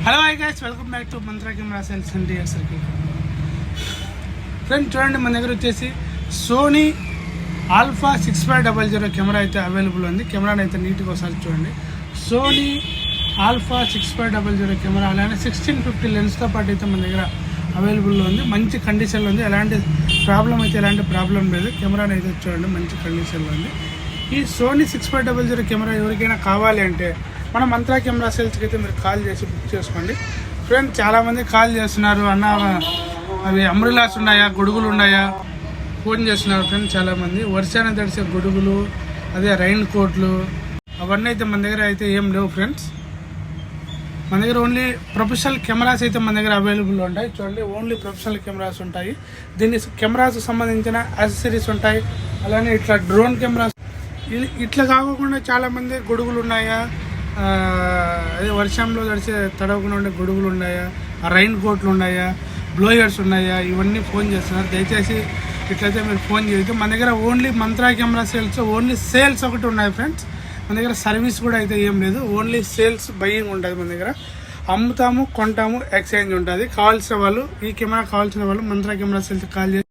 Hello hi guys, welcome back to mantra camera sales అండి. Circle friends, చూడండి మన దగ్గర వచ్చేసి సోనీ ఆల్ఫా 6500 కెమెరా అయితే అవైలబుల్ ఉంది. కెమెరాని అయితే నీట్గా ఒకసారి చూడండి. సోనీ ఆల్ఫా 6500 కెమెరా, అలానే 1650 లెన్స్తో పాటు అయితే మన దగ్గర అవైలబుల్లో ఉంది. మంచి కండిషన్లో ఉంది, ఎలాంటి ప్రాబ్లం లేదు. కెమెరాని అయితే చూడండి, మంచి కండిషన్లో ఉంది. ఈ సోనీ 6500 కెమెరా ఎవరికైనా కావాలి అంటే మన మంత్రా కెమెరా సేల్స్కి అయితే మీరు కాల్ చేసి బుక్ చేసుకోండి. ఫ్రెండ్స్, చాలామంది కాల్ చేస్తున్నారు, అన్న అవి అంబ్రెలాస్ ఉన్నాయా, గొడుగులు ఉన్నాయా ఫోన్ చేస్తున్నారు. ఫ్రెండ్స్, చాలామంది వర్షాన్ని తడిసే గొడుగులు, అదే రైన్ కోట్లు అవన్నీ అయితే మన దగ్గర అయితే ఏం లేవు. ఫ్రెండ్స్, మన దగ్గర ఓన్లీ ప్రొఫెషనల్ కెమెరాస్ అయితే మన దగ్గర అవైలబుల్ ఉంటాయి. చూడండి, ఓన్లీ ప్రొఫెషనల్ కెమెరాస్ ఉంటాయి. దీన్ని కెమెరాస్ సంబంధించిన యాక్సెసరీస్ ఉంటాయి. అలానే ఇట్లా డ్రోన్ కెమెరాస్, ఇట్లా కాకుండా చాలామంది గొడుగులు ఉన్నాయా, అదే వర్షంలో తడవకుండా ఉండే గొడుగులు ఉన్నాయా, రైన్ కోట్లు ఉన్నాయా, బ్లోయర్స్ ఉన్నాయా, ఇవన్నీ ఫోన్ చేస్తున్నారు. దయచేసి ఇట్లయితే మీరు ఫోన్ చేయొద్దు. మన దగ్గర only mantra camera sales, only sales ఒకటి ఉన్నాయి. ఫ్రెండ్స్, మన దగ్గర సర్వీస్ కూడా అయితే ఏం లేదు. ఓన్లీ సేల్స్, బయ్యింగ్ ఉంటుంది. మన దగ్గర అమ్ముతాము, కొంటాము, ఎక్స్చేంజ్ ఉంటుంది. కావాల్సిన వాళ్ళు, ఈ కెమెరా కావాల్సిన వాళ్ళు మంత్రా కెమెరా సేల్స్ కాల్ చేసి